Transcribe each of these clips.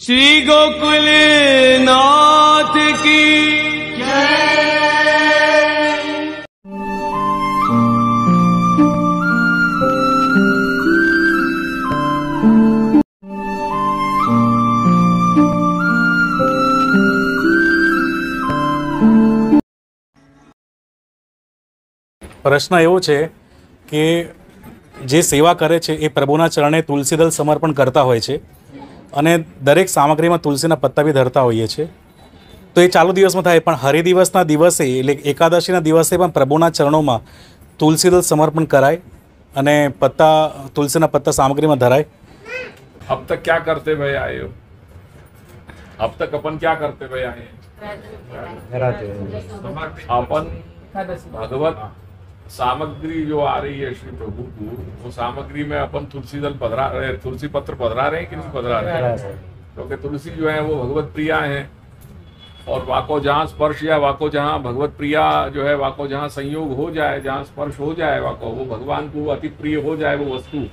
श्री गोकुल नाथ की પ્રશ્ન એવો છે કે જે સેવા કરે છે એ પ્રભુના ચરણે તુલસીદળ સમર્પણ કરતા હોય છે અને દરેક સામગ્રીમાં તુલસીના પત્તા બી ધરતા હોઈએ છીએ. તો એ ચાલુ દિવસમાં થાય, પણ હરિદિવસના દિવસે એટલે એકાદશીના દિવસે પણ પ્રભુના ચરણોમાં તુલસીદળ સમર્પણ કરાય અને પત્તા તુલસીના પત્તા સામગ્રીમાં ધરાય. अब तक क्या करते हुए आए हो? अब तक अपन क्या करते हुए आए हैं? अपन भगवत सामग्री जो आ रही है श्री प्रभु को, वो सामग्री में अपन तुलसी दल पधरा रहे, तुलसी पत्र पधरा रहे हैं कि नहीं पधरा रहे हैं? क्योंकि तुलसी जो है वो भगवत प्रिया है, और वाको जहाँ स्पर्श या वाको जहाँ भगवत प्रिया जो है, वाको जहाँ संयोग हो जाए, जहाँ स्पर्श हो जाए, वाको वो भगवान को अति प्रिय हो जाए वो वस्तु,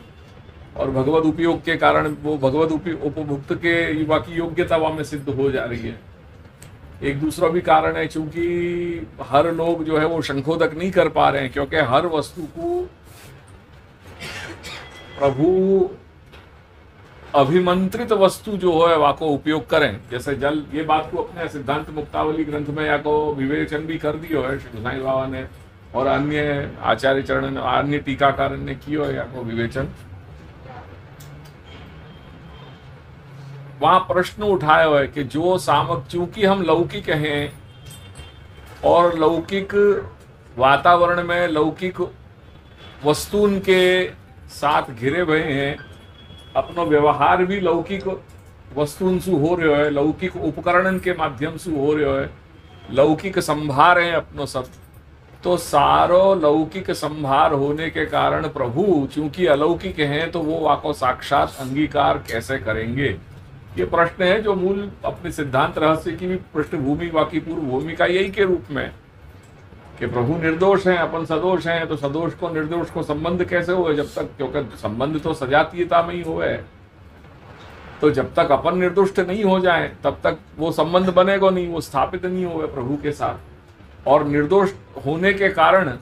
और भगवत उपयोग के कारण वो भगवत उपभुक्त के युवा की योग्यता वहाँ में सिद्ध हो जा रही है. एक दूसरा भी कारण है, क्योंकि हर लोग जो है वो शंखोदक नहीं कर पा रहे हैं, क्योंकि हर वस्तु को प्रभु अभिमंत्रित वस्तु जो है वाको उपयोग करें. जैसे जल, ये बात को अपने सिद्धांत मुक्तावली ग्रंथ में या को विवेचन भी कर दियो है श्री गोसाई बाबा ने, और अन्य आचार्य चरण अन्य टीकाकार ने कियो है या को विवेचन. वहां प्रश्न उठाया हुआ है कि जो चूंकि हम लौकिक हैं और लौकिक वातावरण में लौकिक वस्तुन के साथ घिरे हुए हैं, अपनो व्यवहार भी लौकिक वस्तुन से हो रहे है, लौकिक उपकरण के माध्यम से हो रहे है, लौकिक संभार है अपनो सब. तो सारो लौकिक संभार होने के कारण प्रभु चूंकि अलौकिक हैं तो वो वाको साक्षात अंगीकार कैसे करेंगे? ये प्रश्न है जो मूल अपने सिद्धांत रहस्य की भी पृष्ठभूमि वाकी पूर्व भूमिका यही के रूप में कि प्रभु निर्दोष हैं, अपन सदोष हैं, तो सदोष को निर्दोष को संबंध कैसे हुए? जब तक, क्योंकि संबंध तो सजातीयता में ही हुए, तो जब तक अपन निर्दुष्ट नहीं हो जाए तब तक वो संबंध बनेगा नहीं, वो स्थापित नहीं हुए प्रभु के साथ. और निर्दोष होने के कारण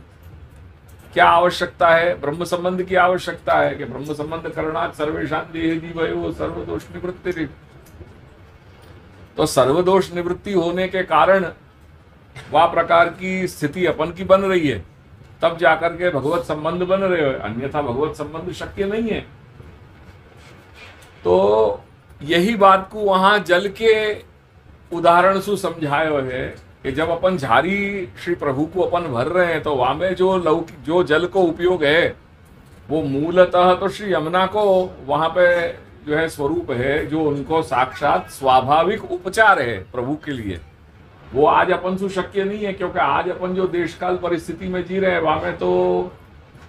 क्या आवश्यकता है? ब्रह्म संबंध की आवश्यकता है कि ब्रह्म संबंध करणात् सर्वेषां देहि जीवयो सर्वदोष निवृत्ति. तो सर्वदोष निवृत्ति होने के कारण वह प्रकार की स्थिति अपन की बन रही है, तब जाकर के भगवत संबंध बन रहे हो, अन्यथा भगवत संबंध शक्य नहीं है. तो यही बात को वहां जल के उदाहरण से समझाया है कि जब अपन झारी श्री प्रभु को अपन भर रहे हैं, तो वहां में जो जल को उपयोग है वो मूलतः तो श्री यमुना को वहां पे जो है स्वरूप है, जो उनको साक्षात स्वाभाविक उपचार है प्रभु के लिए. वो आज अपन से शक्य नहीं है, क्योंकि आज अपन जो देश काल परिस्थिति में जी रहे हैं वहां में तो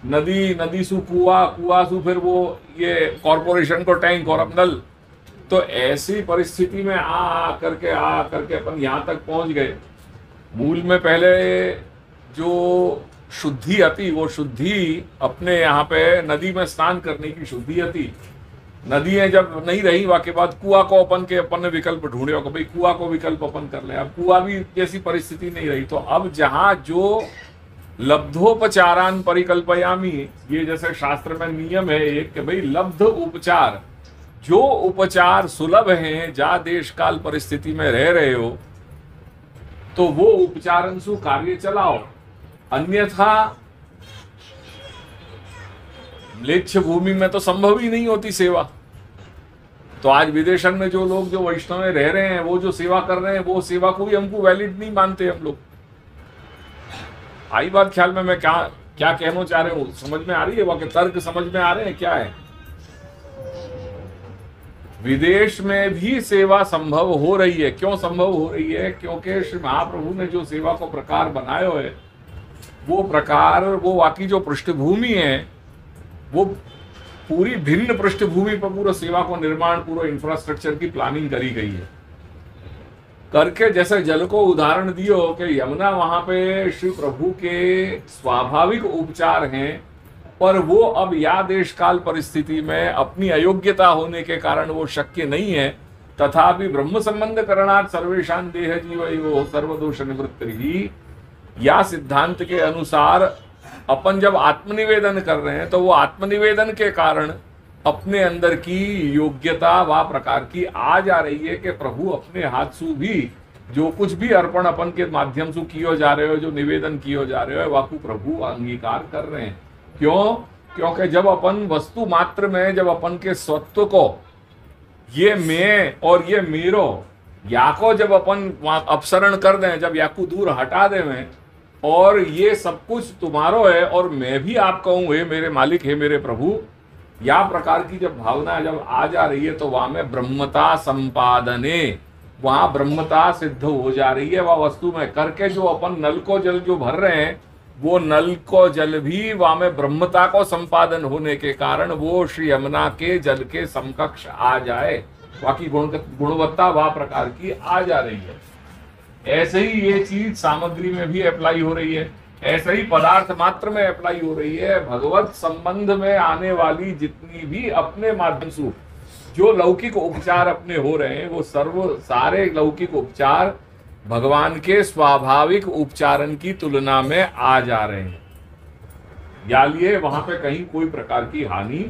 नदी सु कुआ सु फिर वो ये कॉरपोरेशन को टैंक और अब नल. तो ऐसी परिस्थिति में आ करके अपन यहाँ तक पहुंच गए. मूल में पहले जो शुद्धि आती, वो शुद्धि अपने यहाँ पे नदी में स्नान करने की शुद्धि आती. नदियां जब नहीं रही, वाके बाद कुआ को अपन ने विकल्प ढूंढे कि भाई कुआ को विकल्प अपन कर ले. अब कुआ भी जैसी परिस्थिति नहीं रही, तो अब जहाँ जो लब्धोपचारान परिकल्पयामी, ये जैसे शास्त्र में नियम है एक कि भाई लब्ध उपचार, जो उपचार सुलभ हैं, जा देश काल परिस्थिति में रह रहे हो, तो वो उपचारण से कार्य चलाओ. अन्यथा म्लेच्छ भूमि में तो संभव ही नहीं होती सेवा. तो आज विदेशन में जो लोग जो वैष्णव में रह रहे हैं, वो जो सेवा कर रहे हैं, वो सेवा को भी हमको वैलिड नहीं मानते हम लोग. आई बात ख्याल में? मैं क्या कहना चाह रहे हूँ समझ में आ रही है? वहां के तर्क समझ में आ रहे हैं क्या है? विदेश में भी सेवा संभव हो रही है. क्यों संभव हो रही है? क्योंकि श्री महाप्रभु ने जो सेवा को प्रकार बनाया है, वो प्रकार, वो वाकी जो पृष्ठभूमि है, वो पूरी भिन्न पृष्ठभूमि पर पूरा सेवा को निर्माण, पूरा इंफ्रास्ट्रक्चर की प्लानिंग करी गई है करके. जैसे जल को उदाहरण दियो कि यमुना वहां पे श्री प्रभु के स्वाभाविक उपचार हैं, पर वो अब या देश काल परिस्थिति में अपनी अयोग्यता होने के कारण वो शक्य नहीं है, तथापि ब्रह्म संबंध करणात् सर्वेषां देह जीवयोः सर्वदोष निवृत्तिर्हि, या सिद्धांत के अनुसार अपन जब आत्मनिवेदन कर रहे हैं तो वो आत्मनिवेदन के कारण अपने अंदर की योग्यता व प्रकार की आ जा रही है कि प्रभु अपने हाथ से भी जो कुछ भी अर्पण अपन के माध्यम से कियो जा रहे हो, जो निवेदन कियो जा रहे हो, वाकु प्रभु अंगीकार कर रहे हैं। क्यों? क्योंकि जब अपन वस्तु मात्र में जब अपन के स्वत्व को, ये मैं और ये मेरो, या को जब अपन अपसरण कर दें, जब याकू दूर हटा दें और ये सब कुछ तुम्हारो है और मैं भी आपका हूं, हे मेरे मालिक, हे मेरे प्रभु, या प्रकार की जब भावना जब आ जा रही है तो वहां में ब्रह्मता संपादने, वहां ब्रह्मता सिद्ध हो जा रही है। वह वस्तु में करके जो अपन नल को जल जो भर रहे हैं, वो नल को जल भी वहां में ब्रह्मता को संपादन होने के कारण वो श्री यमुना के जल के समकक्ष आ जाए, बाकी गुणवत्ता वह प्रकार की आ जा रही है। ऐसे ही ये चीज सामग्री में भी अप्लाई हो रही है, ऐसे ही पदार्थ मात्र में अप्लाई हो रही है। भगवत संबंध में आने वाली जितनी भी अपने माध्यम से जो लौकिक उपचार अपने हो रहे हैं, वो सारे लौकिक उपचार भगवान के स्वाभाविक उपचारण की तुलना में आ जा रहे हैं। या लिए वहां पे कहीं कोई प्रकार की हानि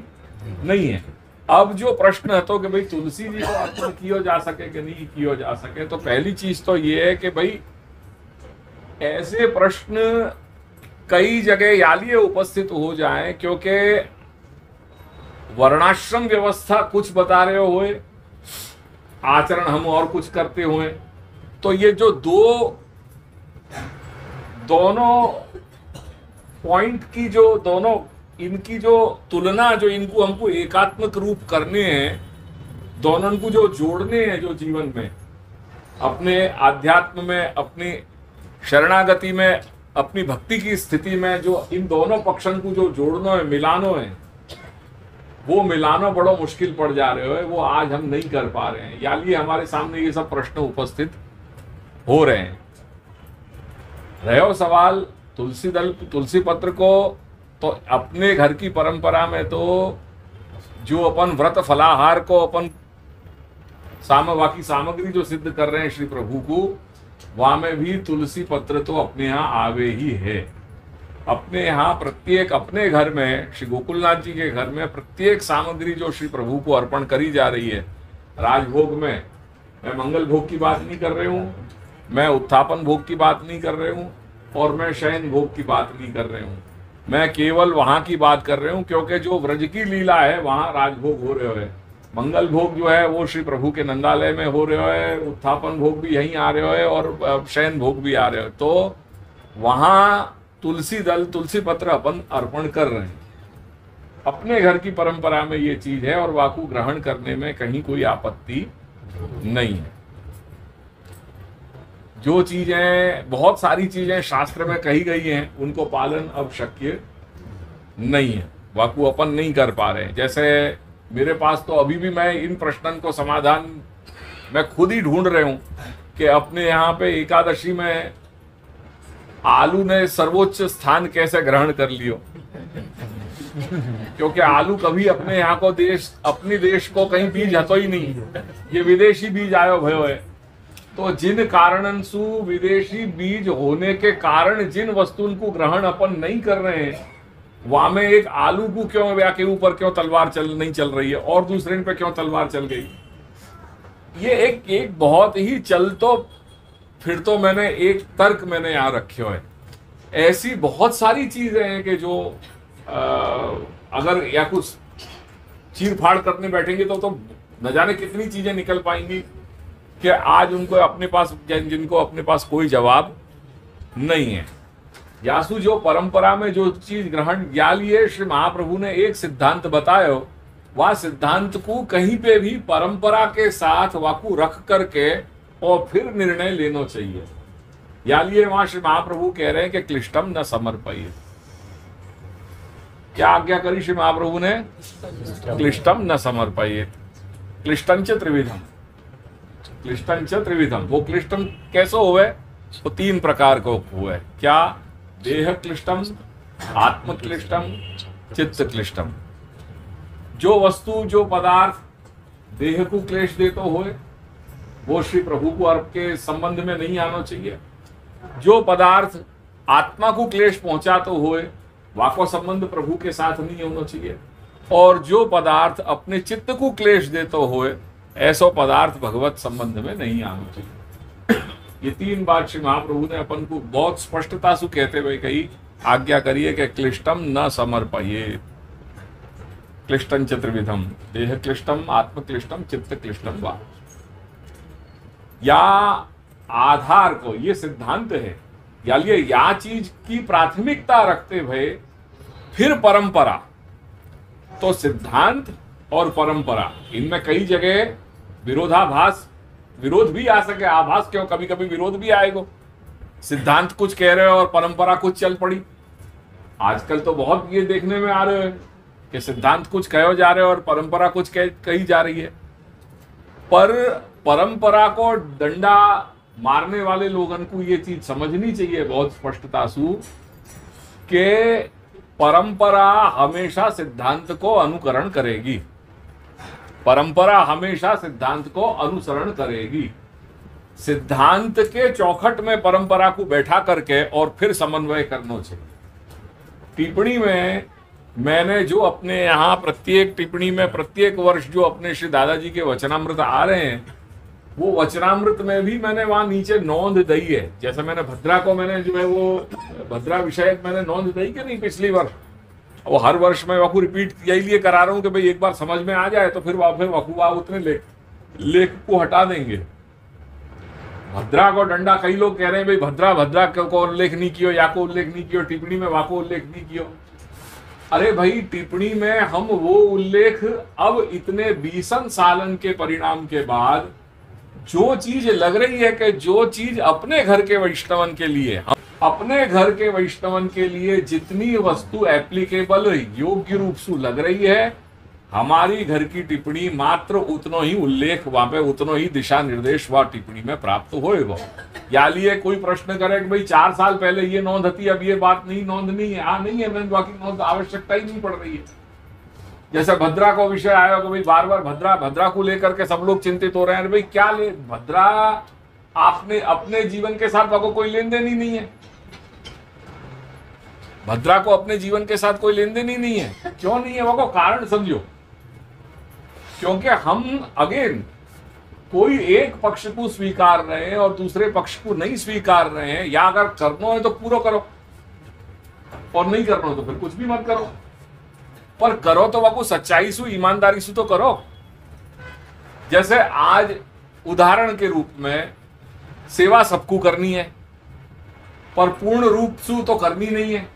नहीं है। अब जो प्रश्न है तो कि भाई तुलसी जी को अर्पण किया जा सके कि नहीं किया जा सके, तो पहली चीज तो ये है कि भाई ऐसे प्रश्न कई जगह या लिए उपस्थित हो जाएं, क्योंकि वर्णाश्रम व्यवस्था कुछ बता रहे हुए, आचरण हम और कुछ करते हुए, तो ये जो दोनों पॉइंट की जो दोनों इनकी जो तुलना, जो इनको हमको एकात्मक रूप करने हैं, दोनों को जो जोड़ने हैं, जो जीवन में अपने आध्यात्म में, अपनी शरणागति में, अपनी भक्ति की स्थिति में, जो इन दोनों पक्षों को जो जोड़ना है, मिलानो है, वो मिलाना बड़ा मुश्किल पड़ जा रहे हो, वो आज हम नहीं कर पा रहे हैं। या लिए हमारे सामने ये सब प्रश्न उपस्थित हो रहे हैं। रहो सवाल तुलसी पत्र को, तो अपने घर की परंपरा में तो जो अपन व्रत फलाहार को अपन बाकी सामग्री जो सिद्ध कर रहे हैं श्री प्रभु को, वहां में भी तुलसी पत्र तो अपने यहाँ आवे ही है। अपने यहाँ प्रत्येक अपने घर में, श्री गोकुलनाथ जी के घर में प्रत्येक सामग्री जो श्री प्रभु को अर्पण करी जा रही है, राजभोग में, मैं मंगल भोग की बात नहीं कर रही हूँ, मैं उत्थापन भोग की बात नहीं कर रही हूँ, और मैं शयन भोग की बात नहीं कर रही हूँ, मैं केवल वहां की बात कर रही हूँ, क्योंकि जो व्रज की लीला है वहां राजभोग हो रहे हैं। मंगल भोग जो है वो श्री प्रभु के नंदालय में हो रहे है, उत्थापन भोग भी यहीं आ रहे है और शयन भोग भी आ रहे हो, तो वहां तुलसी पत्र अपन अर्पण कर रहे हैं। अपने घर की परंपरा में ये चीज है और वाकु ग्रहण करने में कहीं कोई आपत्ति नहीं है। जो चीजें, बहुत सारी चीजें शास्त्र में कही गई हैं, उनको पालन अब शक्य नहीं है, वाकु अपन नहीं कर पा रहे हैं। जैसे मेरे पास तो अभी भी मैं इन प्रश्नों को समाधान मैं खुद ही ढूंढ रहे हूं कि अपने यहाँ पे एकादशी में आलू ने सर्वोच्च स्थान कैसे ग्रहण कर लियो, क्योंकि आलू कभी अपने यहाँ को अपनी देश को कहीं बीज हतो ही नहीं, ये विदेशी बीज आयो भयो है। तो जिन कारणन सु विदेशी बीज होने के कारण जिन वस्तुओं को ग्रहण अपन नहीं कर रहे हैं, वहां में एक आलू को क्यों के ऊपर क्यों तलवार नहीं चल रही है और दूसरे पे क्यों तलवार चल गई। ये एक बहुत ही चल तो फिर तो मैंने एक तर्क मैंने यहाँ रखे हुए। ऐसी बहुत सारी चीजें हैं कि जो अगर या कुछ चीर फाड़ करने बैठेंगे तो न जाने कितनी चीजें निकल पाएंगी कि आज उनको अपने पास, जिनको अपने पास कोई जवाब नहीं है। यासु जो परंपरा में जो चीज ग्रहण या लिए श्री महाप्रभु ने एक सिद्धांत बताया, वह सिद्धांत को कहीं पे भी परंपरा के साथ वाकू रख करके और फिर निर्णय लेना चाहिए। या लिए वहां श्री महाप्रभु कह रहे हैं कि क्लिष्टम न समर्पय। क्या आज्ञा करी श्री महाप्रभु ने? क्लिष्टम न समर्पय। क्लिष्टंच त्रिविधम, क्लिष्टंच त्रिविधम। वो क्लिष्टम कैसे हुए? वो तीन प्रकार को हुए। क्या? देह क्लिष्टम, आत्म क्लिष्टम, चित्त क्लिष्टम। जो वस्तु, जो पदार्थ देह को क्लेश देते हुए, वो श्री प्रभु को अर्प के संबंध में नहीं आना चाहिए। जो पदार्थ आत्मा को क्लेश पहुंचाते होए वाको संबंध प्रभु के साथ नहीं होना चाहिए, और जो पदार्थ अपने चित्त को क्लेश देते हुए ऐसा पदार्थ भगवत संबंध में नहीं आना चाहिए। ये 3 बात श्री महाप्रभु ने अपन को बहुत स्पष्टता से कहते हुए कही, आज्ञा करिए कि क्लिष्टम न समर्पये, क्लिष्टम चतुर्विधम, देह क्लिष्टम, आत्म क्लिष्टम, चित्त क्लिष्टम वा। या आधार को, ये सिद्धांत है, या चीज की प्राथमिकता रखते हुए फिर परंपरा। तो सिद्धांत और परंपरा, इनमें कई जगह विरोधाभास, विरोध भी आ सके, आभास क्यों, कभी कभी विरोध भी आएगा। सिद्धांत कुछ कह रहे हो और परंपरा कुछ चल पड़ी। आजकल तो बहुत ये देखने में आ रहे हैं कि सिद्धांत कुछ कहे जा रहे हो और परंपरा कुछ कही जा रही है। पर परंपरा को डंडा मारने वाले लोगों को ये चीज समझनी चाहिए बहुत स्पष्टता से कि परंपरा हमेशा सिद्धांत को अनुकरण करेगी, परंपरा हमेशा सिद्धांत को अनुसरण करेगी। सिद्धांत के चौखट में परंपरा को बैठा करके और फिर समन्वय करना चाहिए। टिप्पणी में मैंने जो अपने यहाँ प्रत्येक टिप्पणी में प्रत्येक वर्ष जो अपने श्री दादाजी के वचनामृत आ रहे हैं, वो वचनामृत में भी मैंने वहां नीचे नोंद दी है। जैसे मैंने भद्रा को, मैंने जो है वो भद्रा विषय मैंने नोंद दी कि नहीं पिछली वर्ष, वो हर वर्ष मैं वकू रिपीट यही लिए करा रहा हूँ कि भाई एक बार समझ में आ जाए तो फिर वकूआ उतने लेख को हटा देंगे। भद्रा को डंडा, कई लोग कह रहे हैं भाई भद्रा को उल्लेख नहीं किया, या को उल्लेख नहीं किया, टिप्पणी में वाको उल्लेख नहीं किया। अरे भाई टिप्पणी में हम वो उल्लेख अब इतने 20 सालन के परिणाम के बाद जो चीज लग रही है कि जो चीज अपने घर के वैष्णवन के लिए, अपने घर के वैष्णवन के लिए जितनी वस्तु एप्लीकेबल योग्य रूप से लग रही है, हमारी घर की टिप्पणी मात्र उतना ही उल्लेख वहां पे, उतना ही दिशा निर्देश वह टिप्पणी में प्राप्त होएगा। या लिए कोई प्रश्न करे कि भाई 4 साल पहले ये नोंद थी, अब ये बात नहीं, नोंद नहीं है, नहीं है, मैंने बाकी नोंद आवश्यकता ही नहीं पड़ रही है। जैसे भद्रा को विषय आया कि भाई बार बार भद्रा को लेकर के सब लोग चिंतित हो रहे हैं। भाई क्या ले भद्रा, आपने अपने जीवन के साथ वह कोई लेन देन ही नहीं है। भद्रा को अपने जीवन के साथ कोई लेन देन ही नहीं है। क्यों नहीं है, वह कारण समझो। क्योंकि हम अगेन कोई एक पक्ष को स्वीकार रहे हैं और दूसरे पक्ष को नहीं स्वीकार रहे हैं। या अगर करना है तो पूरा करो और नहीं करना हो तो फिर कुछ भी मत करो, पर करो तो वह सच्चाई से, ईमानदारी से तो करो। जैसे आज उदाहरण के रूप में सेवा सबको करनी है, पर पूर्ण रूप से तो करनी नहीं है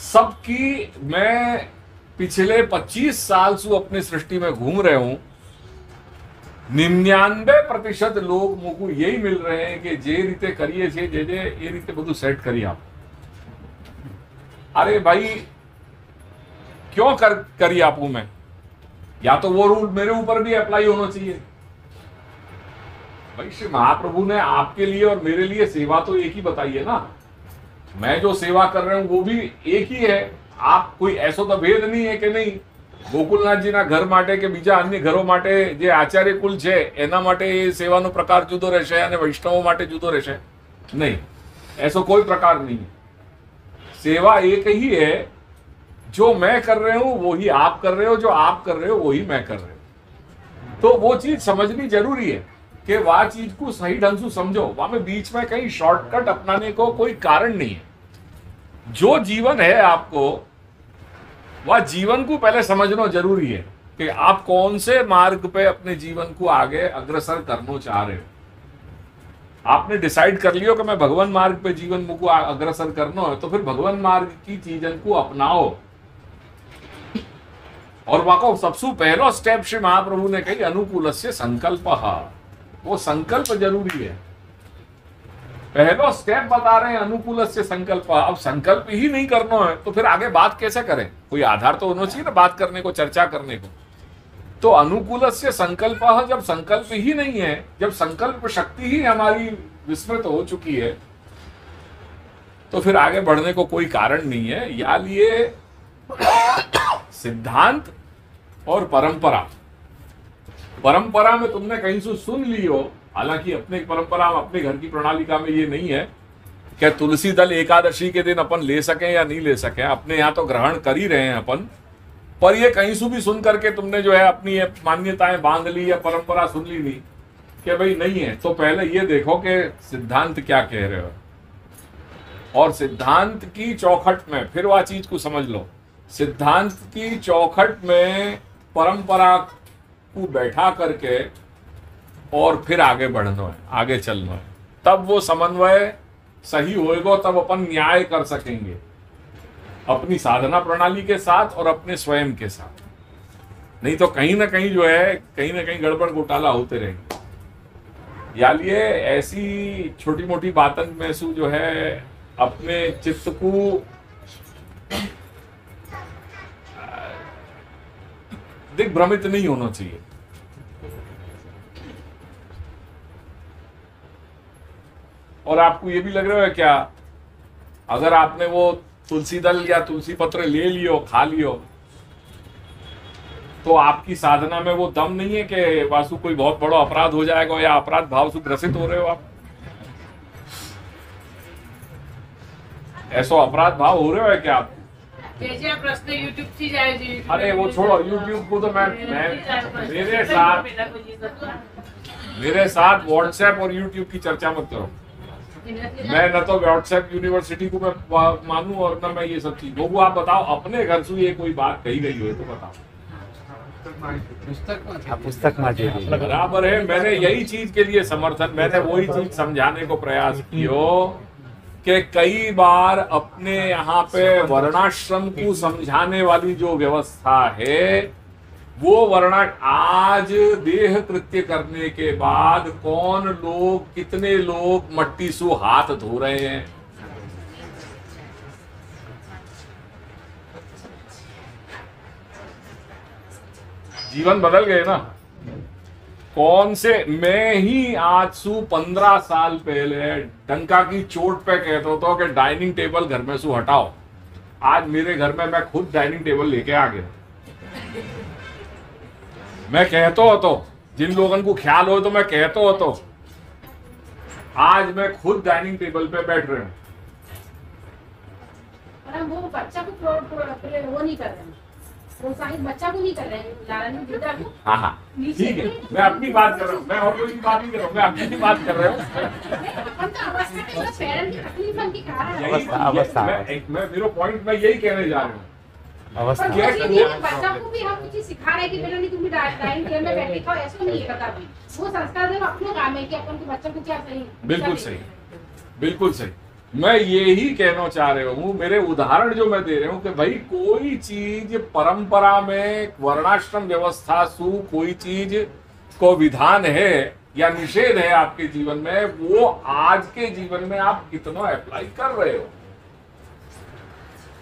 सबकी। मैं पिछले 25 साल से अपनी सृष्टि में घूम रहे हूं, 99% लोग मुझको यही मिल रहे हैं कि जे रीते करिए छे, जे ये रीते બધું सेट करिए आप। अरे भाई क्यों करिए आपू मैं, या तो वो रूल मेरे ऊपर भी अप्लाई होना चाहिए। भाई श्री महाप्रभु ने आपके लिए और मेरे लिए सेवा तो एक ही बताई है ना। मैं जो सेवा कर रहा हूं वो भी एक ही है। आप कोई ऐसा तो भेद नहीं है कि नहीं गोकुलनाथ जी ना घर माटे के बीजा अन्य घरों माटे जे आचार्य कुल छे एना माटे ये सेवानो प्रकार जुदो रहेशे अने वैष्णवों माटे जुदो रहेशे नहीं, ऐसा कोई प्रकार नहीं है। सेवा एक ही है, जो मैं कर रहे हूं वही आप कर रहे हो, जो आप कर रहे हो वही मैं कर रहे हो। तो वो चीज समझनी जरूरी है कि वह चीज को सही ढंग से समझो। वहां में बीच में कहीं शॉर्टकट अपनाने को कोई कारण नहीं है। जो जीवन है आपको, वह जीवन को पहले समझना जरूरी है कि आप कौन से मार्ग पे अपने जीवन को आगे अग्रसर करना चाह रहे हो। आपने डिसाइड कर लियो कि मैं भगवान मार्ग पे जीवन को अग्रसर करना है, तो फिर भगवान मार्ग की चीजन को अपनाओ। और वहां सबसे पहला स्टेप श्री महाप्रभु ने कही अनुकूलस्य संकल्प। वो संकल्प जरूरी है। पहला स्टेप बता रहे हैं अनुकूलस्य संकल्प। अब संकल्प ही नहीं करना है तो फिर आगे बात कैसे करें, कोई आधार तो होना चाहिए ना बात करने को, चर्चा करने को। तो अनुकूलस्य संकल्प, जब संकल्प ही नहीं है, जब संकल्प शक्ति ही हमारी विस्मृत हो चुकी है, तो फिर आगे बढ़ने को कोई कारण नहीं है। या लिए सिद्धांत और परंपरा परंपरा में तुमने कहीं से सुन ली हो, हालांकि अपने परंपरा अपने घर की प्रणालिका में ये नहीं है कि तुलसी दल एकादशी के दिन अपन ले सकें या नहीं ले सकें, अपने यहाँ तो ग्रहण कर ही रहे हैं अपन, पर ये कहीं से भी सुन करके तुमने जो है अपनी ये मान्यताएं बांध ली या परंपरा सुन ली नहीं कि भाई नहीं है, तो पहले ये देखो कि सिद्धांत क्या कह रहे हो, और सिद्धांत की चौखट में फिर वह चीज को समझ लो। सिद्धांत की चौखट में परंपरा को बैठा करके और फिर आगे बढ़ना है, आगे चलना है, तब वो समन्वय सही होएगा, तब अपन न्याय कर सकेंगे अपनी साधना प्रणाली के साथ और अपने स्वयं के साथ। नहीं तो कहीं ना कहीं जो है, कहीं ना कहीं गड़बड़ घोटाला होते रहेंगे। या लिए ऐसी छोटी मोटी बातन में से जो है अपने चित्त को दिग्भ्रमित नहीं होना चाहिए। और आपको ये भी लग रहा है क्या, अगर आपने वो तुलसी दल या तुलसी पत्र ले लियो, खा लियो, तो आपकी साधना में वो दम नहीं है कि वासु कोई बहुत बड़ा अपराध हो जाएगा या अपराध भाव से ग्रसित हो रहे हो आप? ऐसा अपराध भाव हो रहे हो है क्या आप? प्रश्न यूट्यूब से जाए जी। अरे वो छोड़ो, यूट्यूब को तो मैं मेरे साथ व्हाट्सएप और यूट्यूब की चर्चा मत करो। मैं न तो व्हाट्सएप यूनिवर्सिटी को मैं मानूं और न मैं ये सब चीज। वो आप बताओ अपने घर से ये कोई बात कही गई हो तो बताओ। पुस्तक में बराबर है। मैंने यही चीज के लिए समर्थन, मैंने वही चीज समझाने को प्रयास किया कि कई बार अपने यहाँ पे वर्णाश्रम को समझाने वाली जो व्यवस्था है, वो वर्णा आज देह कृत्य करने के बाद कौन लोग, कितने लोग मट्टी से हाथ धो रहे हैं। जीवन बदल गए ना। कौन से, मैं ही आज से 15 साल पहले डंका की चोट पे कहता था कि डाइनिंग टेबल घर में से हटाओ। आज मेरे घर में मैं खुद डाइनिंग टेबल लेके आ गया। मैं कहता हो तो जिन लोगों को ख्याल हो तो मैं कहता हो तो आज मैं खुद डाइनिंग टेबल पे बैठ रहे हूँ। वो बच्चा को वो नहीं कर रहे हैं, प्रोत्साहित बच्चा को नहीं कर रहे हैं। हाँ हाँ ठीक है, मैं अपनी बात कर रहा हूँ, मैं और कोई बात नहीं कर रहा हूँ, मैं अपनी बात कर रहा हूँ। मेरा पॉइंट मैं यही कहने जा रहा हूँ। बच्चा को भी हम कुछ सिखा रहे हैं कि बेटा नहीं तुम डाइनिंग टेबल में बैठ के खाओ, ऐसा नहीं है कभी। वो संस्कार देना अपने काम है कि अपन के बच्चों को क्या सही। बिल्कुल सही, बिल्कुल सही। मैं यही कहना चाह रहा हूँ, मेरे उदाहरण जो मैं दे रहा हूँ कि भाई कोई चीज परंपरा में वर्णाश्रम व्यवस्था सु कोई चीज को विधान है या निषेध है आपके जीवन में, वो आज के जीवन में आप कितना अप्लाई कर रहे हो।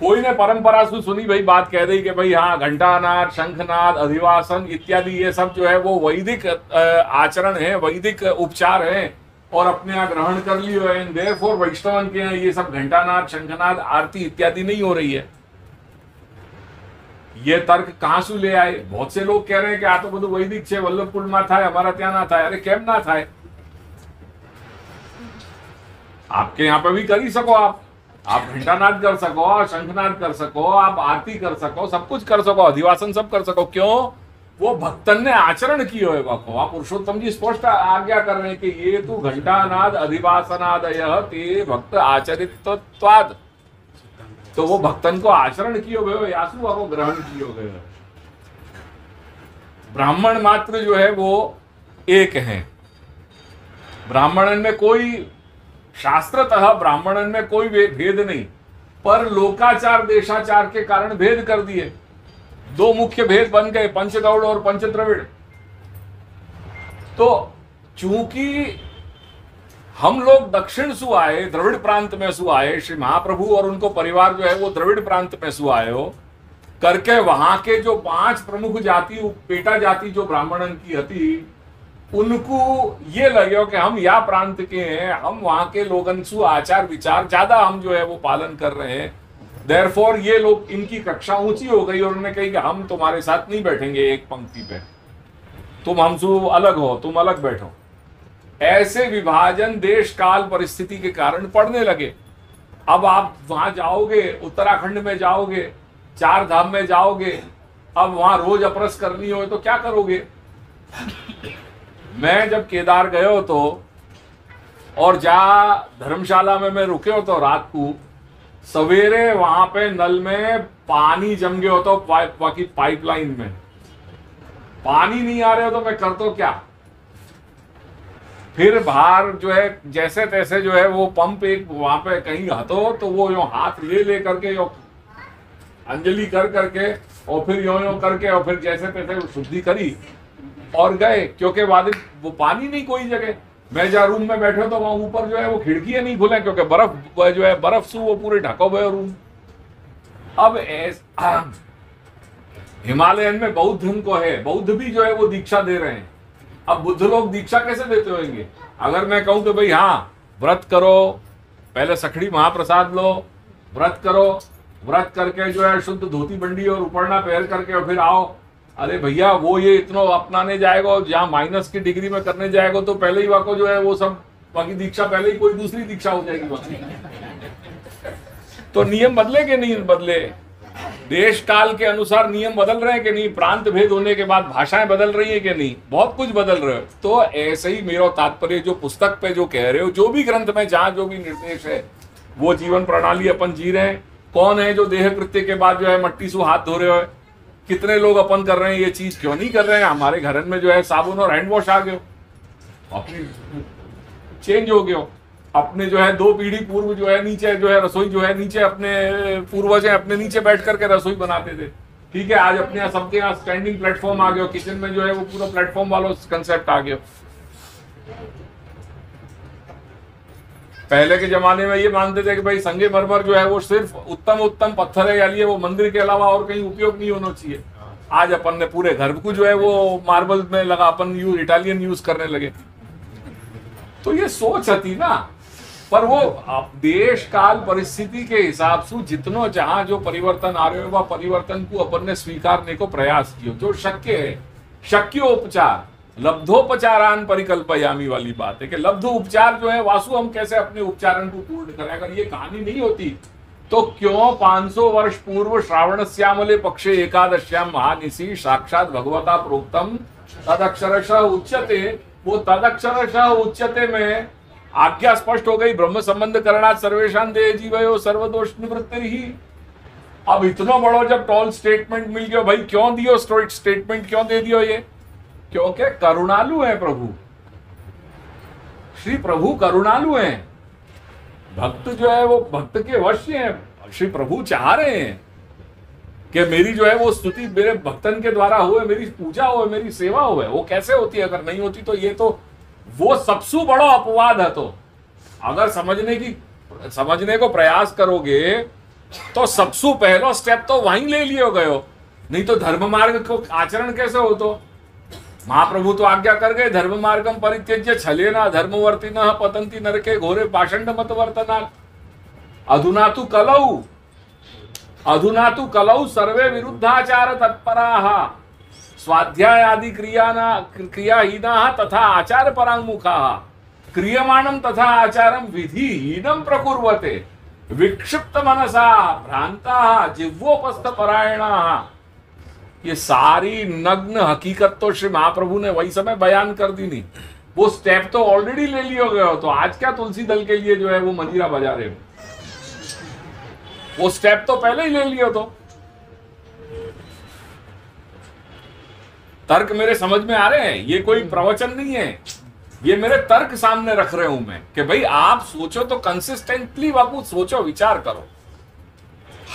कोई ने परंपरा से सुनी भाई बात कह दी कि भाई हाँ घंटानाद, शंखनाद, अधिवासन इत्यादि ये सब जो है वो वैदिक आचरण है, वैदिक उपचार है और अपने यहाँ ग्रहण कर लियो है। देयरफॉर वैष्णवन के ये सब घंटानाद, शंखनाद, आरती इत्यादि नहीं हो रही है। ये तर्क कहां से ले आए? बहुत से लोग कह रहे हैं कि आ तो બધું વૈદિક છે, વલ્લભકુળમાં થાય, અમારા ત્યાં ના થાય। अरे કેમ ना થાય? आपके यहाँ पे भी कर ही सको। आप घंटानाद कर सको, शंखनाद कर सको, आप आरती कर सको, सब कुछ कर सको, अधिवासन सब कर सको। क्यों? वो भक्तन ने आचरण किया है। बापू आप पुरुषोत्तम जी स्पष्ट आज्ञा कर रहे हैं कि ये तो घंटानाद अधिवासनादय ते भक्त आचरित्वाद। तो वो भक्तन को आचरण किए हुए यासु को ग्रहण किए हुए। ब्राह्मण मात्र जो है वो एक है। ब्राह्मणन में कोई, शास्त्रतः ब्राह्मणन में कोई भेद नहीं, पर लोकाचार देशाचार के कारण भेद कर दिए। दो मुख्य भेद बन गए, पंचगौड़ और पंचद्रविड़। तो चूंकि हम लोग दक्षिण से आए, द्रविड़ प्रांत में से आए, श्री महाप्रभु और उनको परिवार जो है वो द्रविड़ प्रांत में से आए हो करके, वहां के जो 5 प्रमुख जाति, पेटा जाति जो ब्राह्मणन की थी, उनको ये लगे कि हम या प्रांत के हैं, हम वहां के लोगन से आचार विचार ज्यादा हम जो है वो पालन कर रहे हैं। देयरफॉर ये लोग, इनकी कक्षा ऊंची हो गई और उन्होंने कही कि हम तुम्हारे साथ नहीं बैठेंगे एक पंक्ति पे। तुम हमसे अलग हो, तुम अलग बैठो। ऐसे विभाजन देश काल परिस्थिति के कारण पड़ने लगे। अब आप वहां जाओगे, उत्तराखंड में जाओगे, 4 धाम में जाओगे, अब वहां रोज अपरस करनी हो तो क्या करोगे? मैं जब केदार गयो तो और जहाँ धर्मशाला में मैं रुके हो तो रात को सवेरे वहां पे नल में पानी जम गया हो तो बाकी पाइपलाइन में पानी नहीं आ रहे हो तो मैं कर तो क्या? फिर बाहर जो है जैसे तैसे जो है वो पंप एक वहां पे कहीं हतो तो वो यो हाथ ले करके यो अंजलि कर करके और फिर यो करके और फिर जैसे तैसे शुद्धि करी और गए, क्योंकि वो पानी नहीं कोई जगह। मैं जहाँ रूम में बैठे तो वहां ऊपर जो है वो खिड़कियां नहीं खुले क्योंकि बर्फ जो है बर्फ से वो पूरे ढका हुआ है रूम। अब हिमालयन में बौद्ध धर्म को है, बौद्ध भी जो है वो दीक्षा दे रहे हैं। अब बुद्ध लोग दीक्षा कैसे देते होंगे? अगर मैं कहूं कि भाई हाँ व्रत करो, पहले सखड़ी महाप्रसाद लो, व्रत करो, व्रत करके जो है शुद्ध धोती बंडी और उपरना पहन करके और फिर आओ, अरे भैया वो ये इतना अपनाने जाएगा, जहाँ माइनस की डिग्री में करने जाएगा तो पहले ही वाको जो है वो सब बाकी दीक्षा पहले ही कोई दूसरी दीक्षा हो जाएगी बाकी। तो नियम बदले कि नहीं बदले? देश काल के अनुसार नियम बदल रहे हैं कि नहीं? प्रांत भेद होने के बाद भाषाएं बदल रही है कि नहीं? बहुत कुछ बदल रहे हो। तो ऐसे ही मेरा तात्पर्य जो पुस्तक पे जो कह रहे हो, जो भी ग्रंथ में जहां जो भी निर्देश है वो जीवन प्रणाली अपन जी रहे हैं। कौन है जो देह कृत्य के बाद जो है मट्टी से हाथ धो रहे हो? कितने लोग अपन कर रहे हैं ये चीज? क्यों नहीं कर रहे हैं? हमारे घर में जो है साबुन और हैंड वॉश आ गए, अपनी चेंज हो गया। अपने जो है 2 पीढ़ी पूर्व जो है नीचे जो है रसोई जो है नीचे अपने पूर्वज हैं अपने नीचे बैठ करके रसोई बनाते थे। ठीक है, आज अपने यहाँ सबके यहाँ स्टैंडिंग प्लेटफॉर्म आ गया, किचन में जो है वो पूरा प्लेटफॉर्म वाला कंसेप्ट आ गया। पहले के जमाने में ये मानते थे कि भाई संगमरमर जो है वो सिर्फ उत्तम पत्थर है, यानी वो मंदिर के अलावा और कहीं उपयोग नहीं होना चाहिए। आज अपन ने पूरे घर को जो है वो मार्बल में लगा अपन इटालियन यूज करने लगे। तो ये सोच थी ना, पर वो देश काल परिस्थिति के हिसाब से जितनो जहां जो परिवर्तन आ रहे हो वह परिवर्तन को अपन ने स्वीकारने को प्रयास किया। जो शक्य है, शक्योपचार लब्धोपचारान परिकल्पयामी वाली बात है कि लब्ध उपचार जो है वासु हम कैसे अपने उपचारण को पूर्ण करें। अगर ये कहानी नहीं होती तो क्यों 500 वर्ष पूर्व श्रावण श्यामले पक्षे एकादश्याम महानिशी साक्षात भगवता प्रोक्तम तदक्षरशः उच्यते, वो तदक्षरशः उच्यते में आज्ञा स्पष्ट हो गई, ब्रह्म संबंध करना सर्वेशान दे जीवयो सर्वदोष निवृत्ति ही। अब इतना बड़ा जब टॉल स्टेटमेंट मिल गया, भाई क्यों दियो स्टेटमेंट, क्यों दे दियो ये? क्योंकि करुणालु है प्रभु, श्री प्रभु करुणालु हैं। भक्त जो है वो भक्त के वश्य हैं। श्री प्रभु चाह रहे हैं कि मेरी जो है वो स्तुति मेरे भक्तन के द्वारा हुए, मेरी पूजा हो, मेरी सेवा हो। वो कैसे होती है? अगर नहीं होती तो ये तो वो सबसे बड़ा अपवाद है। तो अगर समझने को प्रयास करोगे तो सबसे पहला स्टेप तो वहीं ले लियो गयो, नहीं तो धर्म मार्ग को आचरण कैसे हो? तो महाप्रभु तो आज्ञा कर गए, धर्म मार्गम परित्यज्य छलेना धर्मवर्तिनः पतन्ति नरके घोरे पाषंड मत वर्तना। अधुना तु कलौ सर्वे विरुद्धाचार तत्पराः स्वाध्याय आदि क्रियाहीनाः तथा आचार परांगमुखाः क्रियमाणं तथा आचारं विधिहीनं प्रकुर्वते विक्षिप्त मनसा भ्रांताः जिह्वोपस्थ परायणाः। ये सारी नग्न हकीकत तो श्री महाप्रभु ने वही समय बयान कर दी नहीं, वो स्टेप तो ऑलरेडी ले लिया गया हो। तो आज क्या तुलसी दल के लिए जो है वो मंजीरा बजा रहे हो? वो स्टेप तो पहले ही ले लिया। तो तर्क मेरे समझ में आ रहे हैं, ये कोई प्रवचन नहीं है, ये मेरे तर्क सामने रख रहे हूं मैं कि भाई आप सोचो तो कंसिस्टेंटली बापू सोचो, विचार करो।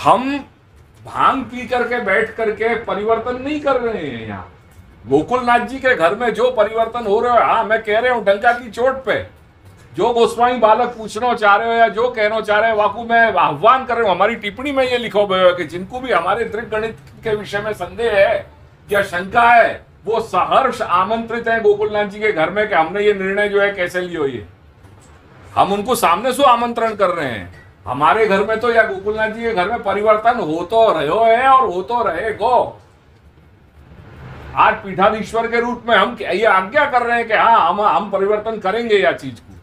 हम भांग पी करके बैठ करके परिवर्तन नहीं कर रहे हैं। यहाँ गोकुलनाथ जी के घर में जो परिवर्तन हो रहा है, हाँ मैं कह रहा हूं डंका की चोट पे, जो गोस्वामी बालक पूछना चाह रहे हो या जो कहना चाह रहे हो वाकू मैं आह्वान कर रहा हूं। हमारी टिप्पणी में ये लिखा हुआ है कि जिनको भी हमारे त्रिक गणित के विषय में संदेह है या शंका है वो सहर्ष आमंत्रित है गोकुलनाथ जी के घर में कि हमने ये निर्णय जो है कैसे लियो। ये हम उनको सामने से आमंत्रण कर रहे हैं। हमारे घर में तो या गोकुलनाथ जी के घर में परिवर्तन हो तो रहे है और हो तो रहेगो। आज पीठाधीश्वर के रूप में हम ये आज्ञा कर रहे हैं कि हाँ हम परिवर्तन करेंगे या चीज को।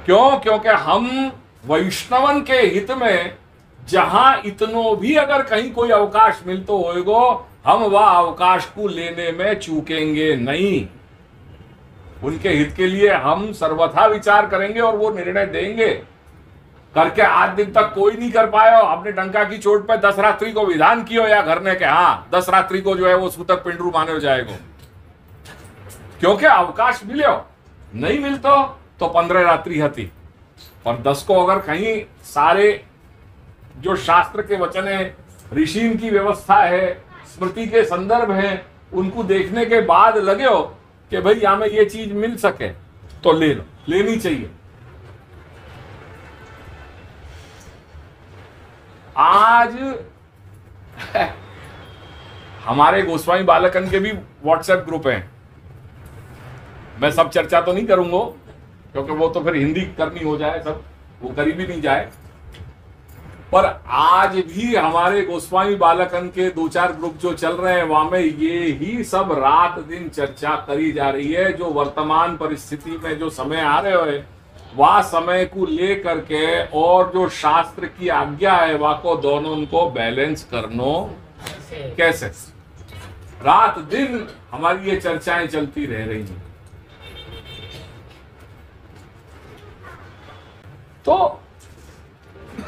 क्यों? क्योंकि हम वैष्णवन के हित में जहां इतनो भी अगर कहीं कोई अवकाश मिलतो होएगो, हम वह अवकाश को लेने में चूकेंगे नहीं। उनके हित के लिए हम सर्वथा विचार करेंगे और वो निर्णय देंगे। करके आज दिन तक कोई नहीं कर पाया। आपने डंका की चोट पे 10 रात्रि को विधान कियो या घर ने के हाँ 10 रात्रि को जो है वो सूतक पिंडरू माने हो जाएगा, क्योंकि अवकाश मिले नहीं मिलतो तो 15 रात्रि हती। और 10 को अगर कहीं सारे जो शास्त्र के वचन है, ऋषि की व्यवस्था है, स्मृति के संदर्भ हैं, उनको देखने के बाद लगे हो कि भाई यहां में ये चीज मिल सके तो ले लो, लेनी चाहिए। आज हमारे गोस्वामी बालकन के भी व्हाट्सएप ग्रुप हैं। मैं सब चर्चा तो नहीं करूंगा क्योंकि वो तो फिर हिंदी करनी हो जाए, सब वो करी भी नहीं जाए। पर आज भी हमारे गोस्वामी बालकन के 2-4 ग्रुप जो चल रहे हैं वहां में ये ही सब रात दिन चर्चा करी जा रही है। जो वर्तमान परिस्थिति में जो समय आ रहे हो वह समय को ले करके और जो शास्त्र की आज्ञा है वह को दोनों उनको बैलेंस करनो कैसे। रात दिन हमारी ये चर्चाएं चलती रह रही हैं। तो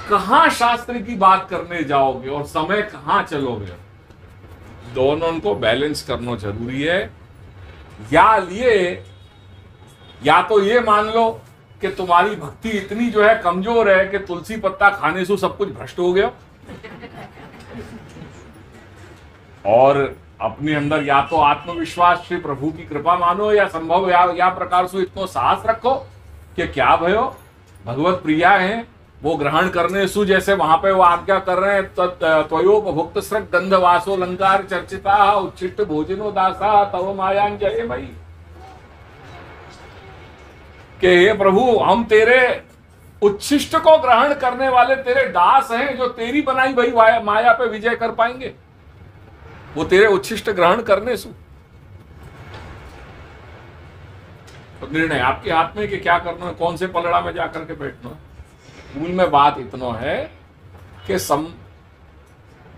कहां शास्त्र की बात करने जाओगे और समय कहां चलोगे, दोनों को बैलेंस करना जरूरी है। या तो ये मान लो कि तुम्हारी भक्ति इतनी जो है कमजोर है कि तुलसी पत्ता खाने से सब कुछ भ्रष्ट हो गया, और अपने अंदर या तो आत्मविश्वास से प्रभु की कृपा मानो या संभव या प्रकार से इतना साहस रखो कि क्या भयो भगवत प्रिया है वो ग्रहण करने सु, जैसे वहां पे वो आज्ञा कर रहे हैं, त्वयोपभुक्त स्रग गंध वासो अलंकार चर्चिता उच्छिष्ट भोजनो दासा तव मायां जय मई। कि हे प्रभु हम तेरे उच्छिष्ट को ग्रहण करने वाले तेरे दास हैं, जो तेरी बनाई भाई माया पे विजय कर पाएंगे वो तेरे उच्छिष्ट ग्रहण करने सु। तो निर्णय आपके हाथ में कि क्या करना है, कौन से पलड़ा में जाकर के बैठना है। मूल में बात इतना है कि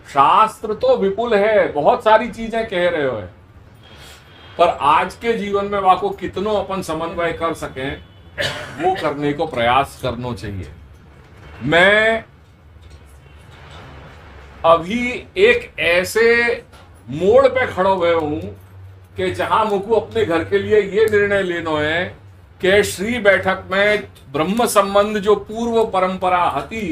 शास्त्र तो विपुल है, बहुत सारी चीजें कह रहे हो है, पर आज के जीवन में वाको कितनों अपन समन्वय कर सकें वो करने को प्रयास करना चाहिए। मैं अभी एक ऐसे मोड़ पे खड़ा हुए हूं कि जहां मुझको अपने घर के लिए ये निर्णय लेना है कि श्री बैठक में ब्रह्म संबंध जो पूर्व परंपरा हती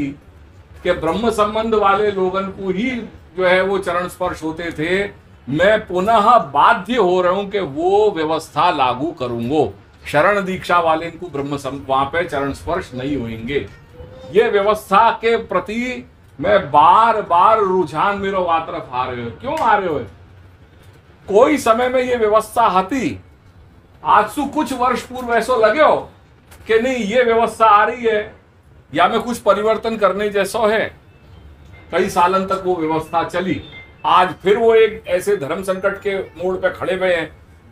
कि ब्रह्म संबंध वाले लोगन को ही जो है वो चरण स्पर्श होते थे, मैं पुनः बाध्य हो रहा हूं कि वो व्यवस्था लागू करूंगा। शरण दीक्षा वाले इनको ब्रह्म वहां पे चरण स्पर्श नहीं होंगे। ये व्यवस्था के प्रति मैं बार बार रुझान मेरो तरफ आ रहे हो। क्यों आ रहे हो? कोई समय में ये व्यवस्था हती, आज से कुछ वर्ष पूर्व ऐसा लगे हो कि नहीं ये व्यवस्था आ रही है या में कुछ परिवर्तन करने जैसा है। कई सालन तक वो व्यवस्था चली, आज फिर वो एक ऐसे धर्म संकट के मोड़ पे खड़े हुए हैं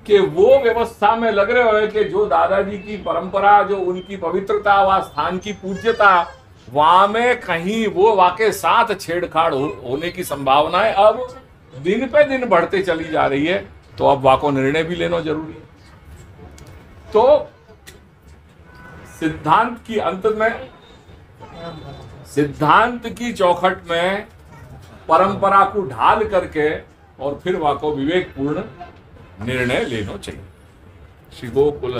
कि वो व्यवस्था में लग रहे हो कि जो दादाजी की परंपरा, जो उनकी पवित्रता व स्थान की पूज्यता, वहां में कहीं वो वाके साथ छेड़छाड़ होने की संभावनाएं अब दिन पे दिन बढ़ते चली जा रही है। तो अब वाको निर्णय भी लेना जरूरी है। तो सिद्धांत की अंत में, सिद्धांत की चौखट में परंपरा को ढाल करके और फिर वाको विवेकपूर्ण निर्णय लेना चाहिए। श्री गोकुल